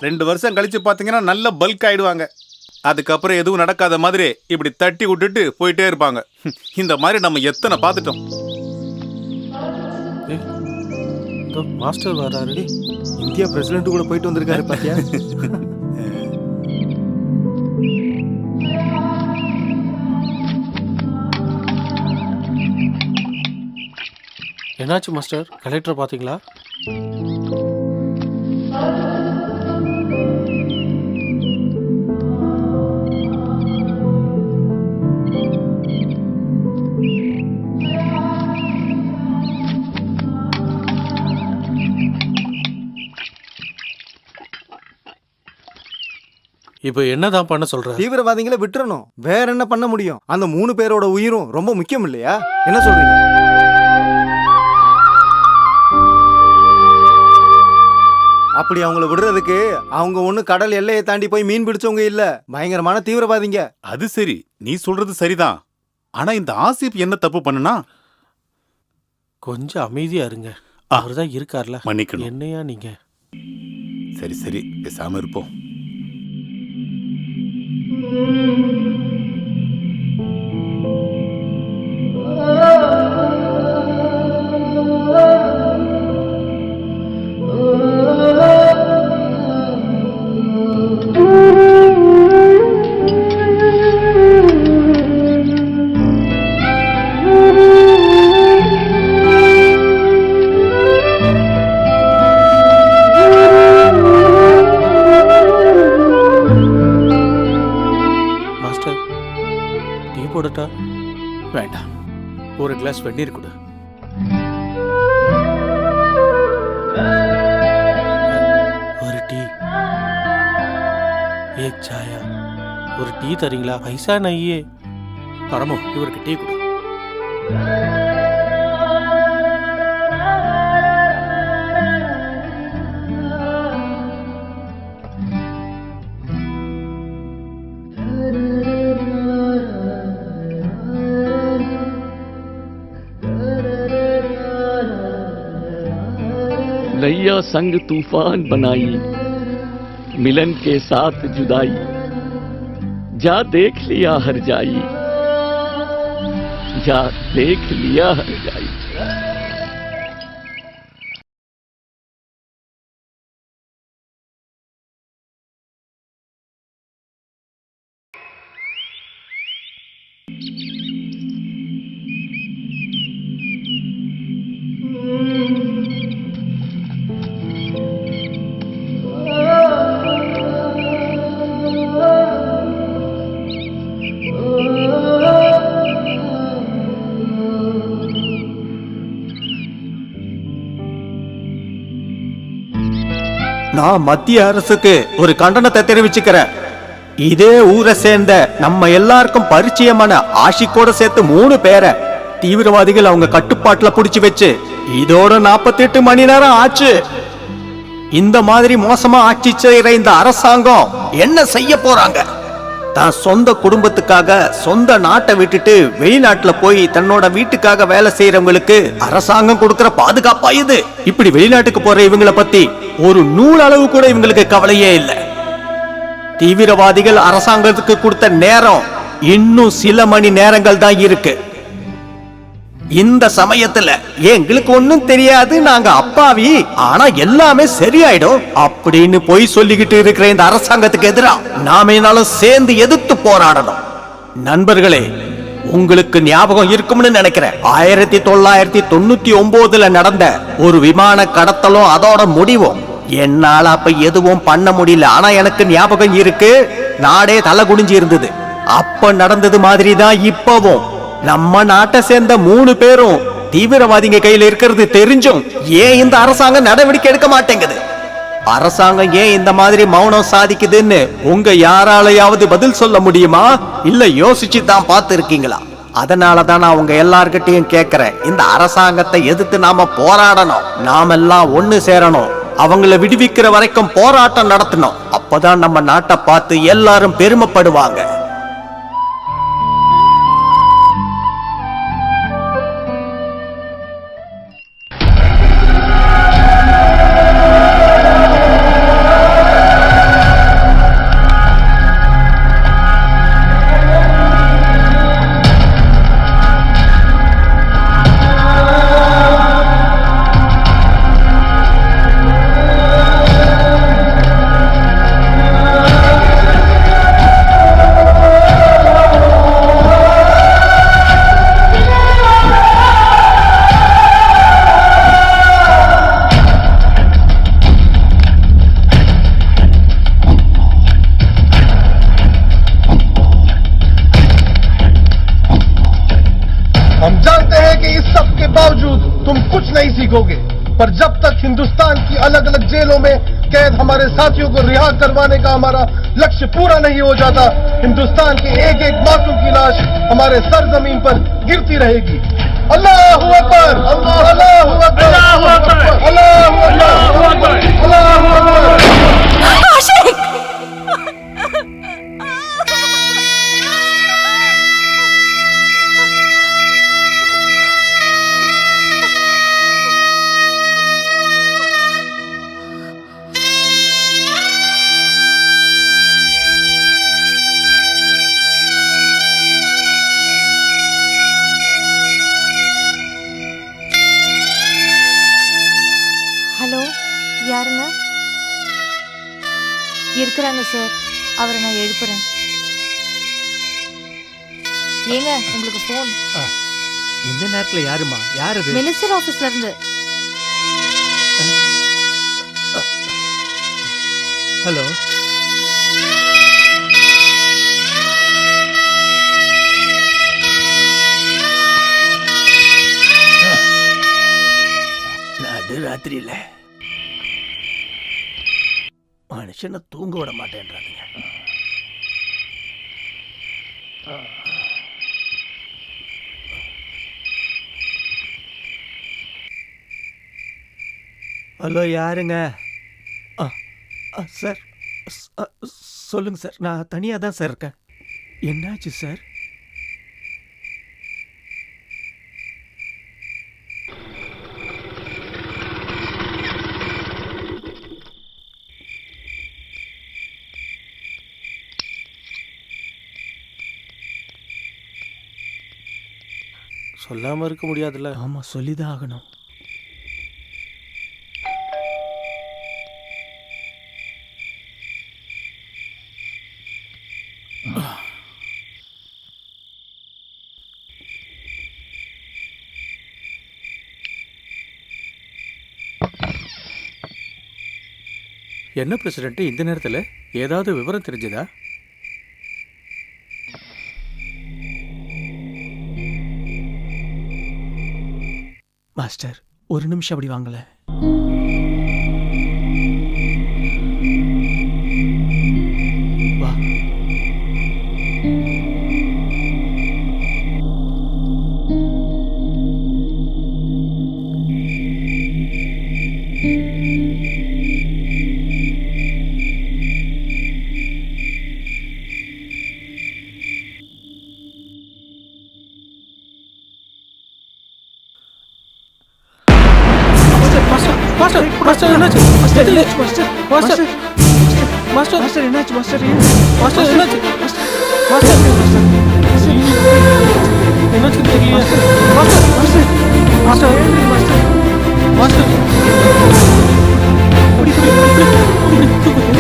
2 வருஷம் கழிச்சு பாத்தீங்கன்னா நல்ல பல்க் ஆயிடுவாங்க. அதுக்கப்புறம் எதுவும் நடக்காத மாதிரி இப்படி தட்டி விட்டுட்டு போயிட்டே இருப்பாங்க. இந்த மாதிரி நம்ம எத்தனை பார்த்துட்டோம். மாஸ்டர் வராரு. இந்தியா பிரசிடென்ட் கூட போயிட்டு வந்திருக்காரு பாத்தியா? என்னாச்சு மாஸ்டர்? கலெக்டர் பாத்தீங்களா? இப்போ என்னதான் பண்ண சொல்ற? தீவிரவாதிகளை விட்டுறணும். வேற என்ன பண்ண முடியும்? அந்த 3 பேரோட உயிரும் ரொம்ப முக்கியம் இல்லையா? என்ன சொல்றீங்க? அப்படி அவங்கள விடுறதுக்கு அவங்க ஒண்ணு கடல் எல்லையை தாண்டி போய் மீன் பிடிச்சவங்க இல்ல, பயங்கரமான தீவிரவாதிங்க. அது சரி, நீ சொல்றது சரிதான். ஆனா இந்த ஆசிப் என்ன தப்பு பண்ணுனா? கொஞ்சம் அமைதியா இருங்க. அவர்தான் இருக்கார்ல. மன்னிக்கணும். என்னையா நீங்க? சரி சரி, பேசாம இருப்போம். வேண்டாம், ஒரு கிளாஸ் வெந்நீர் கொடு. ஒரு டீ, ஏக் சாயா. ஒரு டீ தரீங்களா? பைசா நையே. பரமோ, இவருக்கு டீ கொடு. नैया संग तूफान बनाई, मिलन के साथ जुदाई, जा देख लिया हर जाई, जा देख लिया हर जाई. நான் மத்திய அரசுக்கு ஒரு கண்டனத்தை தெரிவிச்சுக்கிறேன். இதே ஊரை சேர்ந்த நம்ம எல்லாருக்கும் பரிச்சயமான ஆஷிக்கோட சேர்த்து 3 பேரை தீவிரவாதிகள் அவங்க கட்டுப்பாட்டுல புடிச்சு வச்சு இதோட 48 மணி நேரம் ஆச்சு. இந்த மாதிரி மோசமா ஆட்சி செய்யற இந்த அரசாங்கம் என்ன செய்ய போறாங்க? தான் சொந்த குடும்பத்துக்காக சொந்த நாட்டை விட்டுட்டு வெளிநாட்டுல போய் தன்னோட வீட்டுக்காக வேலை செய்யறவங்களுக்கு அரசாங்கம் கொடுக்கிற பாதுகாப்பா இது? இப்படி வெளிநாட்டுக்கு போற இவங்களை பத்தி ஒரு நூல் அளவு கூட இவங்களுக்கு கவலையே இல்லை. தீவிரவாதிகள் அரசாங்கத்துக்கு கொடுத்த நேரம் இன்னும் சில மணி நேரங்கள் தான் இருக்கு. இந்த சமயத்துல எங்களுக்கு ஒண்ணும் தெரியாது, நாங்க அப்பாவி, ஆனா எல்லாமே சரியாயிடும் அப்படின்னு போய் சொல்லிக்கிட்டு இருக்கிற இந்த அரசாங்கத்துக்கு எதிராக நாம என்னாலும் சேர்ந்து எதிர்த்து போராடணும். நண்பர்களே, உங்களுக்கு ஞாபகம் இருக்கும்னு நினைக்கிறேன், 1999 நடந்த ஒரு விமான கடத்தலும் அதோட முடிவும். என்னால அப்ப எதுவும் பண்ண முடியல, ஆனா எனக்கு ஞாபகம் இருக்கு, நாடே தலை குடிஞ்சு இருந்தது. அப்ப நடந்தது மாதிரி தான் இப்பவும் நம்ம நாட்டை சேர்ந்த 3 பேரும் தீவிரவாதிங்க கையில இருக்கிறது தெரிஞ்சும் ஏன் இந்த அரசாங்கம் நடவடிக்கை எடுக்க மாட்டேங்குது? அரசாங்கம் ஏன் இந்த மாதிரி மௌனம் சாதிக்குதுன்னு உங்க யாராலையாவது பதில் சொல்ல முடியுமா? இல்ல யோசிச்சு தான் பார்த்து இருக்கீங்களா? அதனாலதான் நான் உங்க எல்லார்கிட்டையும் கேட்கிறேன், இந்த அரசாங்கத்தை எதிர்த்து நாம போராடணும், நாமெல்லாம் ஒண்ணு சேரணும், அவங்கள விடுவிக்கிற வரைக்கும் போராட்டம் நடத்தணும். அப்பதான் நம்ம நாட்டை பார்த்து எல்லாரும் பெருமைப்படுவாங்க. तुम कुछ नहीं सीखोगे। पर जब तक हिंदुस्तान की अलग अलग जेलों में कैद हमारे साथियों को रिहा करवाने का हमारा लक्ष्य पूरा नहीं हो जाता, हिंदुस्तान के एक एक मासूम की लाश हमारे सरजमीन पर गिरती रहेगी। अल्लाहू अकबर, अल्लाहू अकबर, अल्लाहू अकबर, अल्लाहू अकबर, अल्लाहू अकबर। ஹலோ, யாருங்க? இருக்கிறாங்க சார், அவரை நான் எழுப்புறேன். ஏங்க, உங்களுக்கு ஃபோன். இந்த நேரத்துல யாருமா? யார் அது? மினிஸ்டர் ஆபீஸ்ல இருந்து. ஹலோ, நடு ராத்திரியில மனுஷனை தூங்க விட மாட்டேன்றானுங்க. ஹலோ, யாருங்க? சார், சொல்லுங்க சார். நான் தனியாக தான் சார் இருக்கேன். என்னாச்சு சார்? சொல்லாமல் இருக்க முடியாதுல்ல. ஆமாம், சொல்லிதான் ஆகணும். என்ன பிரசிடென்ட், இந்த நேரத்தில் ஏதாவது விவரம் தெரிஞ்சதா? மாஸ்டர், ஒரு நிமிஷம் அப்படி வாங்கல. வா. மாஸ்டர், மாஸ்டர், என்னாச்சு? Master, master, master, master, master, என்னாச்சு மாஸ்டர்? மாஸ்டர், என்னாச்சு? மாஸ்டர், என்னாச்சு தெரியல. மாஸ்டர், மாஸ்டர், மாஸ்டர், மாஸ்டர், இப்படி, இப்படி, இப்படி, இப்படி,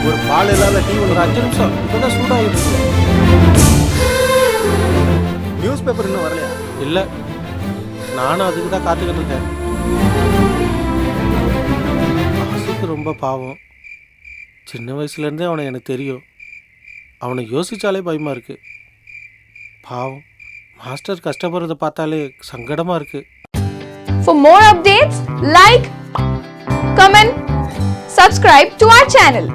ஒரு பால் இல்லாத டீ ஒரு 5 நிமிஷம் இப்பதான் சூடாகிட்டு இருக்கு. நியூஸ் பேப்பர் இன்னும் வரலையா? இல்லை, நானும் அதுக்கு தான் காத்துக்கிட்டு இருக்கேன். ஆசிக்கு ரொம்ப பாவம். சின்ன வயசுலேருந்தே அவனை எனக்கு தெரியும். அவனை யோசிச்சாலே பயமாக இருக்கு. பாவம், மாஸ்டர் கஷ்டப்படுறத பார்த்தாலே சங்கடமாக இருக்கு. For more updates, like, comment, subscribe to our channel.